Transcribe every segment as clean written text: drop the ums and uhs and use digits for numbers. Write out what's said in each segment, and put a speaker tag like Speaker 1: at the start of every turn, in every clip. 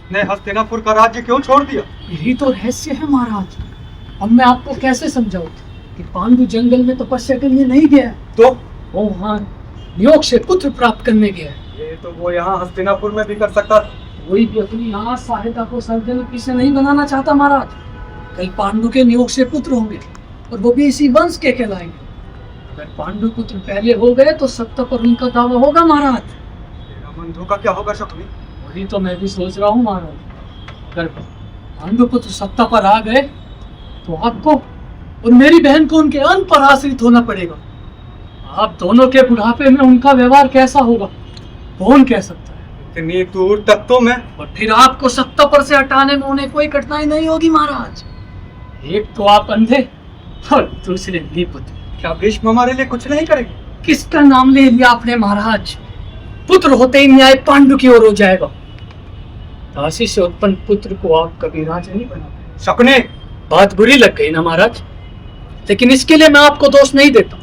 Speaker 1: आपने हस्तिनापुर का राज्य क्यों छोड़ दिया?
Speaker 2: यही तो रहस्य है महाराज। अब मैं आपको कैसे समझाऊं कि पांडु जंगल में तपस्या करने नहीं गया,
Speaker 1: तो
Speaker 2: वो वहाँ योग से पुत्र प्राप्त करने गया।
Speaker 1: ये तो वो यहाँ हस्तिनापुर में भी कर सकता था।
Speaker 2: कोई भी अपनी यहाँ सहायता को सर्वजनिक से नहीं बनाना चाहता महाराज। कल पांडु के नियोग से पुत्र होंगे और वो भी इसी वंश के कहलाएंगे। अगर पांडु पुत्र पहले हो गए तो सत्ता पर उनका दावा होगा महाराज।
Speaker 1: तेरा बंधु का क्या होगा शकुनी?
Speaker 2: वही तो मैं भी सोच रहा हूँ महाराज। अगर पांडु पुत्र सत्ता पर आ गए तो आपको और मेरी बहन को उनके अन्न पर आश्रित होना पड़ेगा। आप दोनों के बुढ़ापे में उनका व्यवहार कैसा होगा कौन कह सकता है।
Speaker 1: इतनी दूर तक तो मैं,
Speaker 2: और फिर आपको सत्ता पर से हटाने में उन्हें कोई कठिनाई नहीं होगी महाराज। एक तो आप अंधे और दूसरे निपुत्र।
Speaker 1: क्या भीष्म हमारे लिए कुछ नहीं करेंगे?
Speaker 2: किसका नाम ले लिया आपने महाराज? पुत्र होते ही न्याय पांडु की ओर हो जाएगा। दासी से उत्पन्न पुत्र को आप कभी राजा नहीं बना।
Speaker 1: शकुनी,
Speaker 2: बात बुरी लग गई ना महाराज, लेकिन इसके लिए मैं आपको दोष नहीं देता।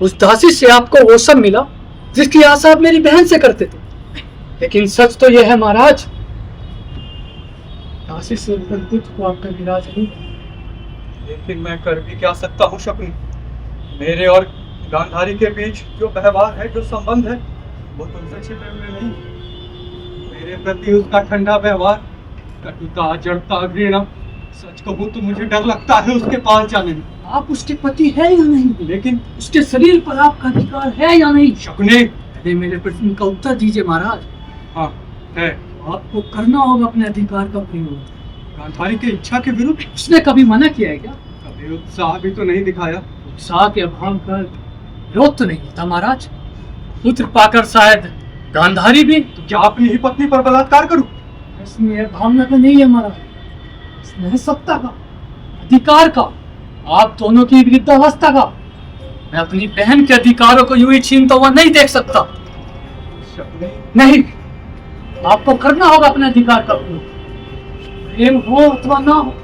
Speaker 2: उस दासी से आपको वो सब मिला जिसकी आशा आप मेरी बहन से करते थे। लेकिन सच तो यह है महाराज, दासी से उत्पन्न पुत्र को आप कभी राजा नहीं बना।
Speaker 1: लेकिन मैं कर भी क्या सकता हूँ शकुनी? मेरे और गांधारी के बीच जो व्यवहार है, जो संबंध है, वो तुमसे छिपे हुए नहीं। मेरे प्रति उसका ठंडा व्यवहार, कटुता, जड़ता, घृणा, सच कहूँ तो मुझे डर लगता है उसके पास जाने में।
Speaker 2: आप उसके पति है या नहीं?
Speaker 1: लेकिन
Speaker 2: उसके शरीर पर आपका अधिकार है या नहीं?
Speaker 1: शकुनी,
Speaker 2: अरे मेरे प्रश्न का उत्तर दीजिए महाराज।
Speaker 1: हाँ है।
Speaker 2: आपको करना होगा अपने अधिकार का प्रयोग।
Speaker 1: गांधारी की इच्छा के विरुद्ध
Speaker 2: उसने कभी मना किया है क्या?
Speaker 1: कभी उत्साह भी तो नहीं दिखाया।
Speaker 2: उत्साह के अभाव का विरोध तो नहीं होता महाराज। पुत्र पाकर शायद गांधारी भी।
Speaker 1: तो क्या अपनी ही पत्नी पर बलात्कार करूं?
Speaker 2: इसमें यह भावना का नहीं है महाराज, इसमें है सत्ता का, अधिकार का, आप दोनों की वृद्धावस्था का। मैं अपनी बहन के अधिकारों को यूं ही छीनता हुआ नहीं देख सकता।
Speaker 1: शकुनी,
Speaker 2: नहीं, आपको करना होगा अपने अधिकार का प्रयोग। प्रेम हो अथवा ना हो,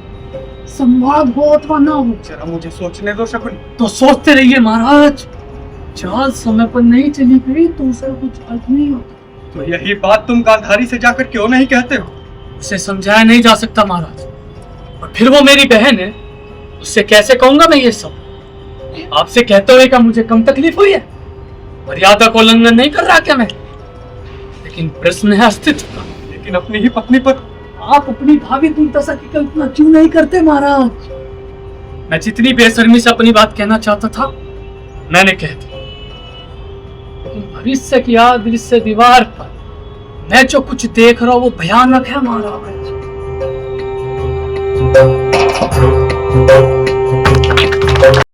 Speaker 2: संवाद हो अथवा ना हो,
Speaker 1: जरा मुझे सोचने दो शकुनी।
Speaker 2: तो सोचते रहिए महाराज। चाल समय पर नहीं चली गई तो उसे कुछ अर्थ नहीं होता।
Speaker 1: तो यही बात तुम गांधारी से जाकर क्यों नहीं कहते हो?
Speaker 2: उसे समझाया नहीं जा सकता महाराज, और फिर वो मेरी बहन है, उससे कैसे कहूंगा मैं ये सब? आपसे कहते हुए क्या मुझे कम तकलीफ हुई है? मर्यादा को उल्लंघन नहीं कर रहा क्या मैं? लेकिन प्रश्न है अस्तित्व का।
Speaker 1: लेकिन अपनी ही पत्नी पर
Speaker 2: आप अपनी भावी दुर्दशा की कल्पना क्यों नहीं करते महाराज? मैं जितनी बेशर्मी से अपनी बात कहना चाहता था मैंने कह दी, लेकिन भविष्य की अदृश्य दीवार पर मैं जो कुछ देख रहा हूँ वो भयानक है महाराज।